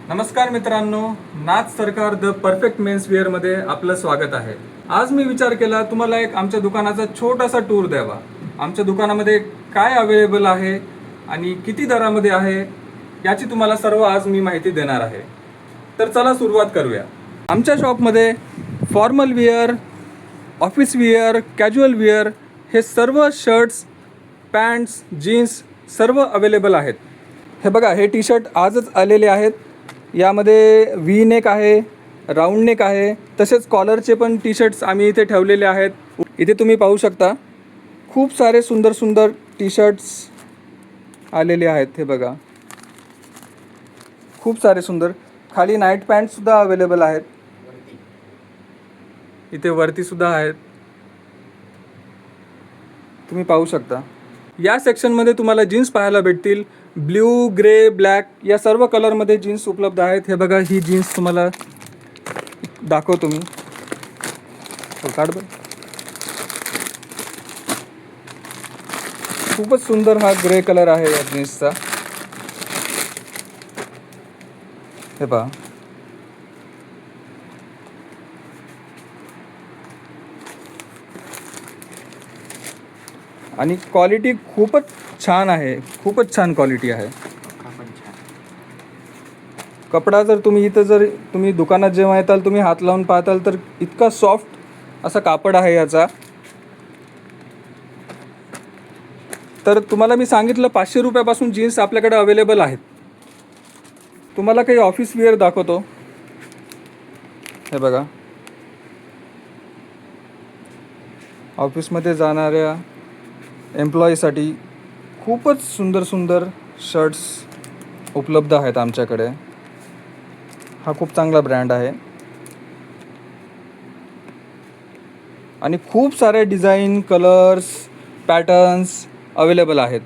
नमस्कार मित्रांनो, नाथ सरकार द परफेक्ट मेन्स वेअरमध्ये आपलं स्वागत आहे। आज मी विचार केला तुम्हाला एक आमच्या दुकानाचा छोटासा टूर द्यावा। आमच्या दुकानामध्ये काय अवेलेबल आहे आणि किती दरामध्ये आहे याची तुम्हाला सर्व आज मी माहिती देणार आहे। तर चला सुरुवात करूया। आमच्या शॉपमध्ये formal wear, office wear, casual wear हे सर्व शर्ट्स, पॅन्ट्स, जीन्स सर्व अवेलेबल आहेत। हे बघा, हे टी शर्ट आजच आलेले आहेत। यामध्ये व्ही नेक आहे, राऊंड नेक आहे, तसेच कॉलरचे पण टी शर्ट्स आम्ही इथे ठेवलेले आहेत। इथे तुम्ही पाहू शकता खूप सारे सुंदर सुंदर टी शर्ट्स आलेले आहेत। हे बघा, खूप सारे सुंदर। खाली नाईट पॅन्टसुद्धा अवेलेबल आहेत, इथे वरतीसुद्धा आहेत, तुम्ही पाहू शकता। या सेक्शनमध्ये तुम्हाला जीन्स पाहायला भेटतील। ब्ल्यू, ग्रे, ब्लॅक या सर्व कलरमध्ये जीन्स उपलब्ध आहेत। हे बघा, ही जीन्स तुम्हाला दाखवतो मी। काढ बरं। खूपच सुंदर हा ग्रे कलर आहे या जीन्सचा। हे पहा, आणि क्वालिटी खूपच छान आहे, खूपच छान क्वालिटी आहे। कपडा जर तुम्ही दुकानात जेव्हा येताल, तुम्ही हात लावून पाहताल तर इतका सॉफ्ट असा कापड आहे याचा। तर तुम्हाला मी सांगितलं 500 रुपयापासून जीन्स आपल्याकडे अवेलेबल आहेत। तुम्हाला काही ऑफिस वेअर दाखवतो। हे बघा, ऑफिसमध्ये जाणाऱ्या एम्प्लॉईसाठी खूपच सुंदर सुंदर शर्ट्स उपलब्ध आहेत आमच्याकडे। हा खूप चांगला ब्रँड आहे आणि खूप सारे डिझाईन, कलर्स, पॅटर्न्स अवेलेबल आहेत।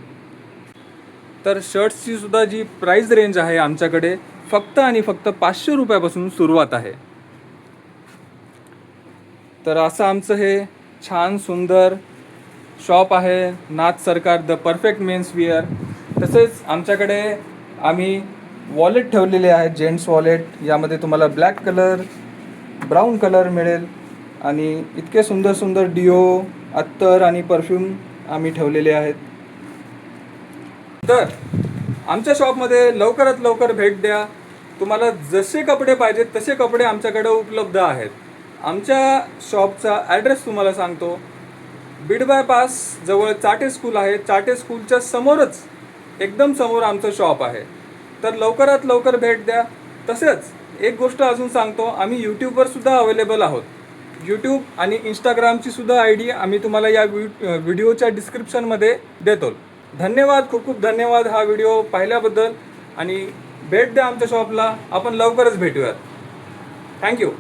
तर शर्ट्सची सुद्धा जी प्राइस रेंज आहे आमच्याकडे फक्त आणि फक्त 500 रुपयापासून सुरुवात आहे। तर असं आमचं हे छान सुंदर शॉप आहे, नाथ सरकार द परफेक्ट मेन्स वेअर। तसेच आमच्याकडे आम्ही वॉलेट ठेवलेले आहेत, जेंट्स वॉलेट। यामध्ये तुम्हाला ब्लॅक कलर, ब्राऊन कलर मिळेल आणि इतके सुंदर सुंदर डिओ, अत्तर आणि परफ्यूम आम्ही ठेवलेले आहेत। तर आमच्या शॉपमध्ये लवकरात लवकर भेट द्या। तुम्हाला जसे कपडे पाहिजेत तसे कपडे आमच्याकडे उपलब्ध आहेत। आमच्या शॉपचा ॲड्रेस तुम्हाला सांगतो। बीड बायपास जवळ चाटे स्कूल आहे, चाटे स्कूलच्या समोरच एकदम समोर आमचं शॉप आहे। तर लवकरात लवकर भेट द्या। तसेच एक गोष्ट अजून सांगतो, आम्ही यूट्यूबवर सुद्धा अवेलेबल आहोत। यूट्यूब आणि इंस्टाग्रामची सुद्धा ID आम्ही तुम्हाला या व्हिडिओच्या डिस्क्रिप्शनमध्ये देतो। धन्यवाद, खूप खूप धन्यवाद हा व्हिडिओ पाहिल्याबद्दल, आणि भेट द्या आमच्या शॉपला। आपण लवकरच भेटूयात। थँक्यू।